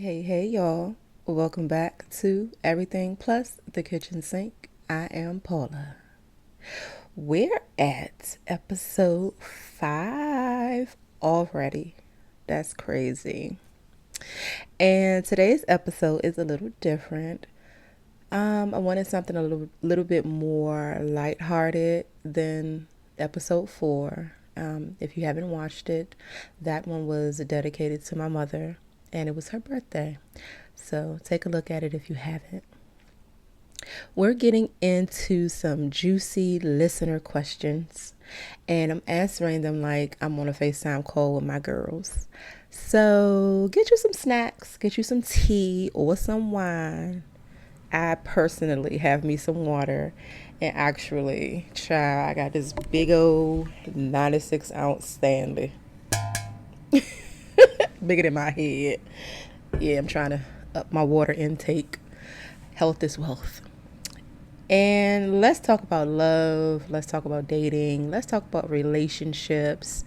Hey, y'all. Welcome back to Everything Plus the Kitchen Sink. I am Paula. We're at episode 5 already. That's crazy. And today's episode is a little different. I wanted something a little bit more lighthearted than episode 4. If you haven't watched it, that one was dedicated to my mother, and it was her birthday. So take a look at it if you haven't. We're getting into some juicy listener questions, and I'm answering them like I'm on a FaceTime call with my girls. So get you some snacks, get you some tea or some wine. I personally have me some water, and actually, child, I got this big old 96-ounce Stanley, bigger than my head. Yeah, I'm trying to up my water intake. Health is wealth. And let's talk about love. Let's talk about dating. Let's talk about relationships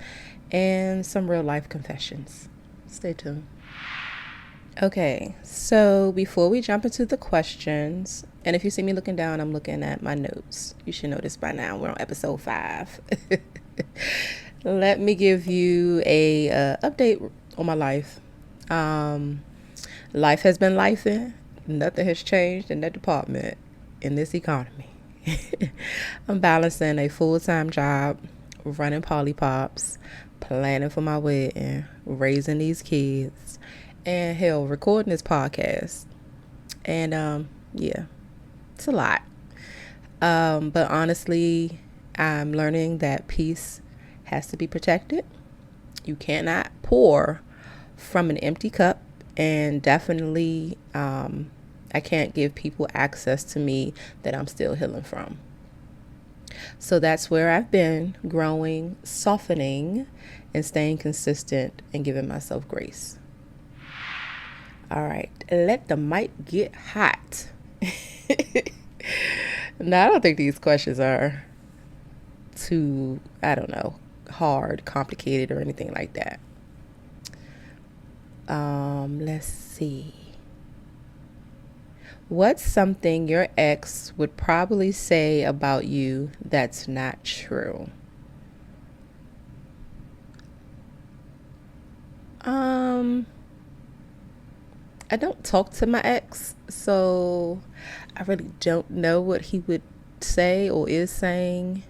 and some real life confessions. Stay tuned. Okay, so before we jump into the questions, and if you see me looking down, I'm looking at my notes. You should know this by now. We're on episode 5. Let me give you a update on my life. Life has been lifing. Nothing has changed in that department in this economy. I'm balancing a full-time job, running Polly Pops, planning for my wedding, raising these kids, and hell, recording this podcast. And yeah, it's a lot. But honestly, I'm learning that peace has to be protected. You cannot pour from an empty cup, and definitely I can't give people access to me that I'm still healing from. So that's where I've been growing, softening, and staying consistent and giving myself grace. All right, let the mic get hot. Now, I don't think these questions are too, I don't know, hard, complicated, or anything like that. Let's see. What's something your ex would probably say about you that's not true? I don't talk to my ex, so I really don't know what he would say or is saying.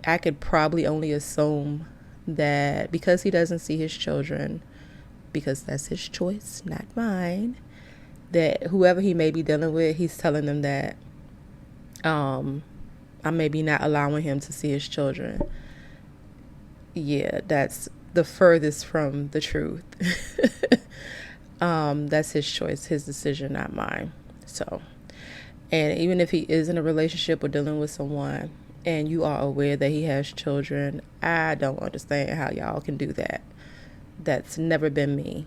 I could probably only assume that because he doesn't see his children, because that's his choice, not mine, that whoever he may be dealing with, he's telling them that I may be not allowing him to see his children. Yeah, that's the furthest from the truth. That's his choice, his decision, not mine. So, and even if he is in a relationship or dealing with someone and you are aware that he has children, I don't understand how y'all can do that. That's never been me.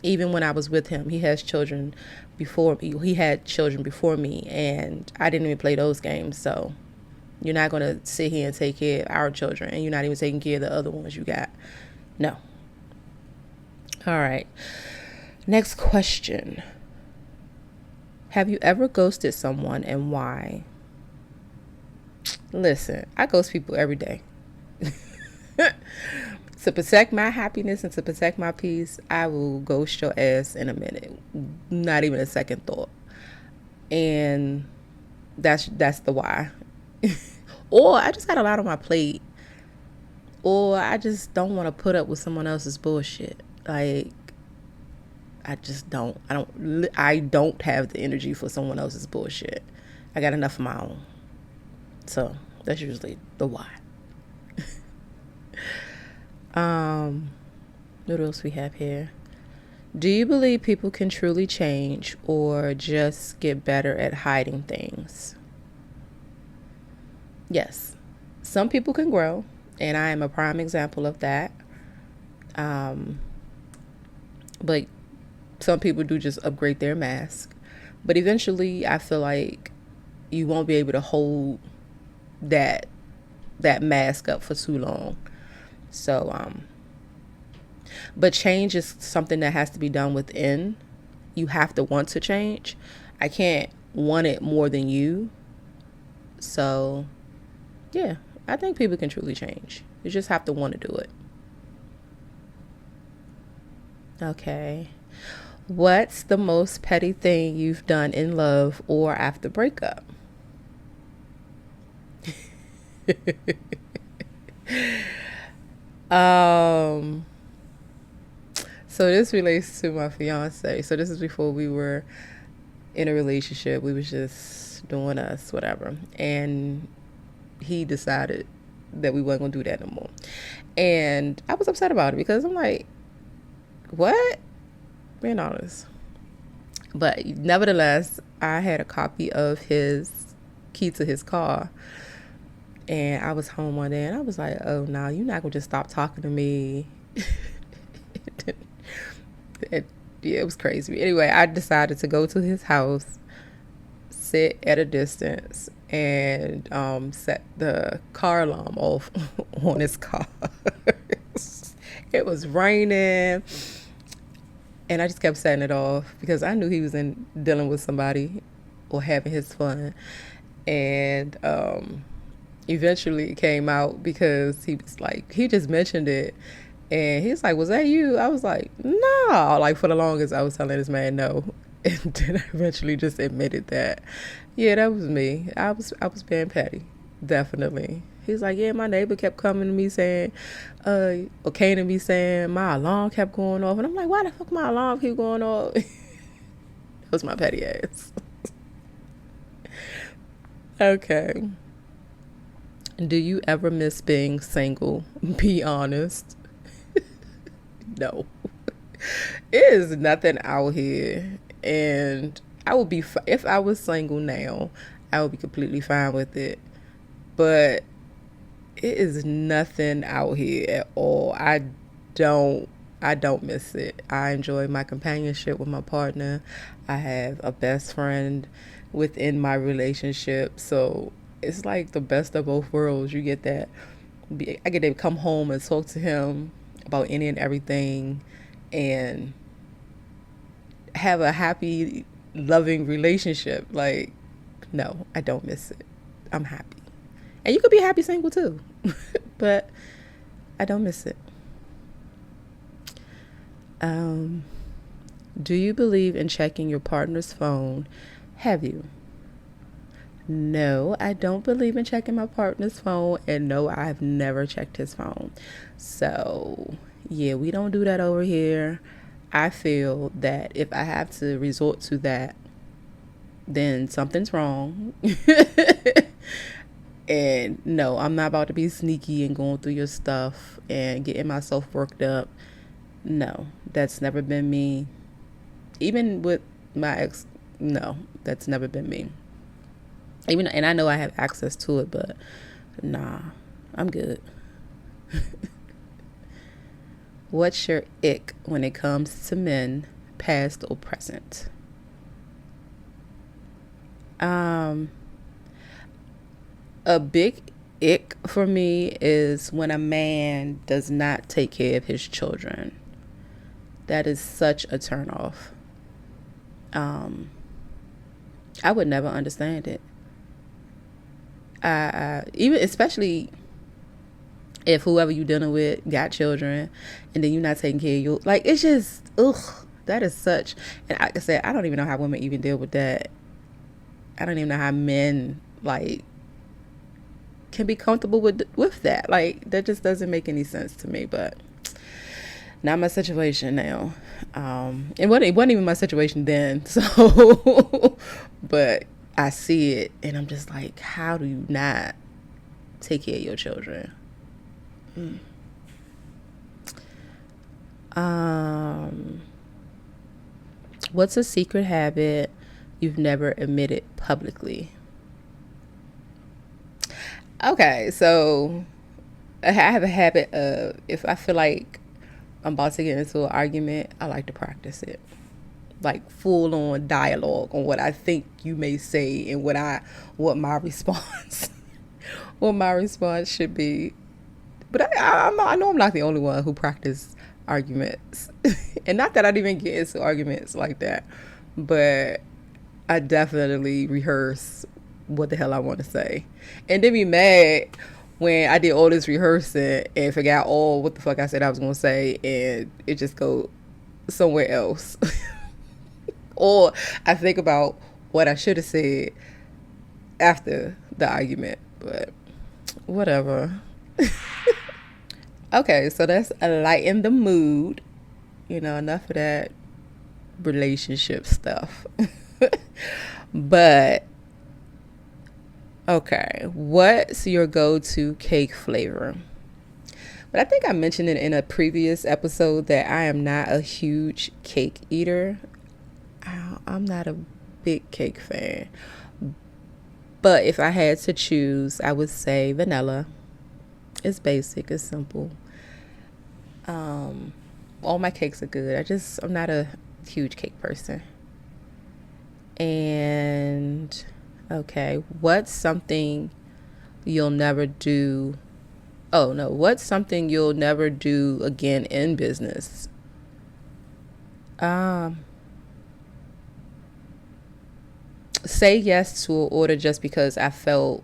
Even when I was with him, he has children before me. He had children before me, and I didn't even play those games. So you're not going to sit here and take care of our children, and you're not even taking care of the other ones you got. No. All right. Next question. Have you ever ghosted someone, and why? Listen, I ghost people every day. To protect my happiness and to protect my peace, I will ghost your ass in a minute. Not even a second thought. And that's the why. Or I just got a lot on my plate. Or I just don't want to put up with someone else's bullshit. Like, I just don't. I don't have the energy for someone else's bullshit. I got enough of my own. So that's usually the why. What else we have here? Do you believe people can truly change or just get better at hiding things? Yes. Some people can grow, and I am a prime example of that. But some people do just upgrade their mask. But eventually, I feel like you won't be able to hold that mask up for too long. So But change is something that has to be done within. You have to want to change. I can't want it more than you. So, yeah, I think people can truly change. You just have to want to do it. Okay. What's the most petty thing you've done in love or after breakup? um so this relates to my fiance. So this is before we were in a relationship. We was just doing us, whatever. And he decided that we wasn't gonna do that no more. And I was upset about it because I'm like, what? Being honest. But nevertheless, I had a copy of his key to his car. And I was home one day and I was like, oh, no, you're not going to just stop talking to me. Yeah, it was crazy. Anyway, I decided to go to his house, sit at a distance, and set the car alarm off on his car. It was raining. And I just kept setting it off because I knew he was dealing with somebody or having his fun. And eventually it came out because he was like, he just mentioned it. And he's like, was that you? I was like, no. Like, for the longest, I was telling this man no. And then I eventually just admitted that, yeah, that was me. I was being petty. Definitely. He's like, yeah, my neighbor kept coming to me saying, or came to me saying my alarm kept going off. And I'm like, why the fuck my alarm keep going off? That was my petty ass. Okay. Do you ever miss being single? Be honest. No. It is nothing out here. And I would be, if I was single now, I would be completely fine with it. But it is nothing out here at all. don't I don't miss it. I enjoy my companionship with my partner. I have a best friend within my relationship. So it's like the best of both worlds. You get that. I get to come home and talk to him about any and everything and have a happy, loving relationship. Like, no, I don't miss it. I'm happy. And you could be happy single too. But I don't miss it. Do you believe in checking your partner's phone? Have you? No, I don't believe in checking my partner's phone. And no, I've never checked his phone. So, yeah, we don't do that over here. I feel that if I have to resort to that, then something's wrong. And no, I'm not about to be sneaky and going through your stuff and getting myself worked up. No, that's never been me. Even with my ex, no, that's never been me. Even, and I know I have access to it, but nah, I'm good. What's your ick when it comes to men, past or present? A big ick for me is when a man does not take care of his children. That is such a turnoff. I would never understand it. Even especially if whoever you dealing with got children and then you're not taking care of you, like, it's just, ugh, that is such. And like I said, I don't even know how women even deal with that. I don't even know how men, like, can be comfortable with that. Like, that just doesn't make any sense to me. But not my situation now. It wasn't even my situation then. So, but I see it and I'm just like, how do you not take care of your children? What's a secret habit you've never admitted publicly? Okay, so I have a habit of, if I feel like I'm about to get into an argument, I like to practice it. Like full on dialogue on what I think you may say and what my response what my response should be. But I know I'm not the only one who practice arguments. And not that I didn't even get into arguments like that, but I definitely rehearse what the hell I want to say. And then be mad when I did all this rehearsing and forgot all what the fuck I said I was going to say, and it just go somewhere else. Or I think about what I should have said after the argument, but whatever. Okay, so that's a lighten the mood. Enough of that relationship stuff. But okay, what's your go-to cake flavor? But I think I mentioned it in a previous episode that I am not a huge cake eater. I'm not a big cake fan. But if I had to choose, I would say vanilla. It's basic, it's simple. All my cakes are good. I'm not a huge cake person. And okay, what's something you'll never do? Oh no, what's something you'll never do again in business? Say yes to an order just because I felt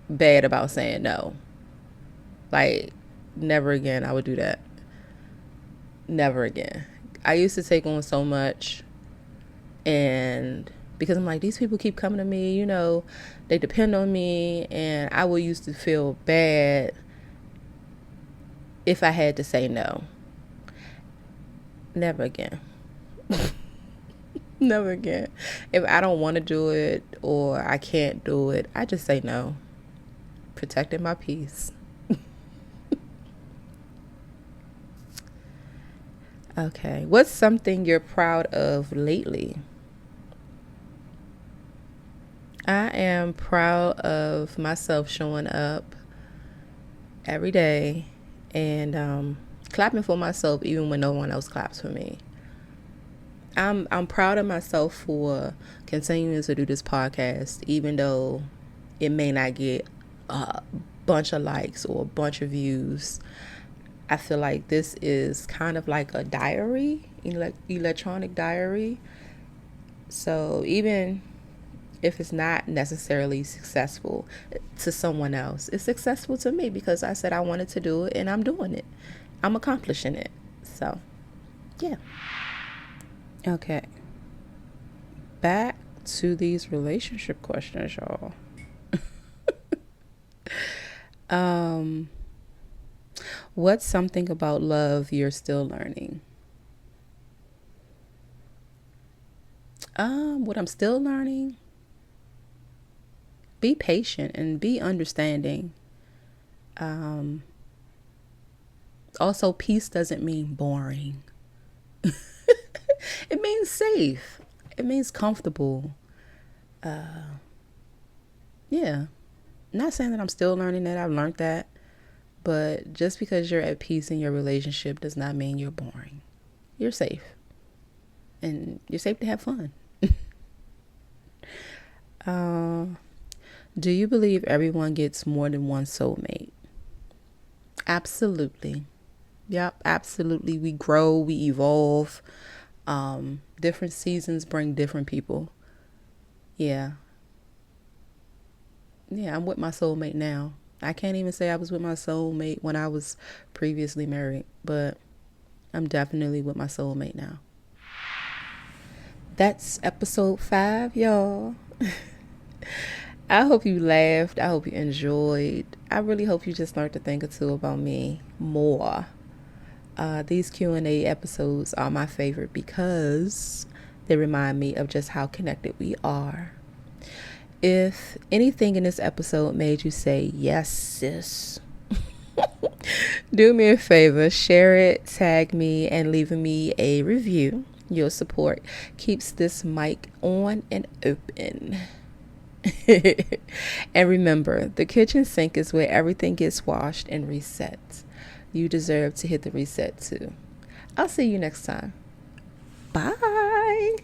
bad about saying no. Like, never again I would do that. Never again. I used to take on so much, and because I'm like, these people keep coming to me, they depend on me, and I would used to feel bad if I had to say no. Never again. Never again. If I don't want to do it or I can't do it, I just say no. Protecting my peace. Okay. What's something you're proud of lately? I am proud of myself showing up every day and clapping for myself even when no one else claps for me. I'm proud of myself for continuing to do this podcast, even though it may not get a bunch of likes or a bunch of views. I feel like this is kind of like a diary, electronic diary. So even if it's not necessarily successful to someone else, it's successful to me because I said I wanted to do it and I'm doing it. I'm accomplishing it. So, yeah. Okay. Back to these relationship questions, y'all. What's something about love you're still learning? What I'm still learning? Be patient and be understanding. Also, peace doesn't mean boring. It means safe. It means comfortable. Yeah. Not saying that I'm still learning that. I've learned that. But just because you're at peace in your relationship does not mean you're boring. You're safe. And you're safe to have fun. Do you believe everyone gets more than one soulmate? Absolutely. Yep, absolutely. We grow, we evolve. Different seasons bring different people. Yeah. Yeah, I'm with my soulmate now. I can't even say I was with my soulmate when I was previously married, but I'm definitely with my soulmate now. That's episode 5, y'all. I hope you laughed. I hope you enjoyed. I really hope you just learned a thing or two about me more. These Q&A episodes are my favorite because they remind me of just how connected we are. If anything in this episode made you say, yes, sis, do me a favor, share it, tag me, and leave me a review. Your support keeps this mic on and open. And remember, the kitchen sink is where everything gets washed and reset. You deserve to hit the reset too. I'll see you next time. Bye.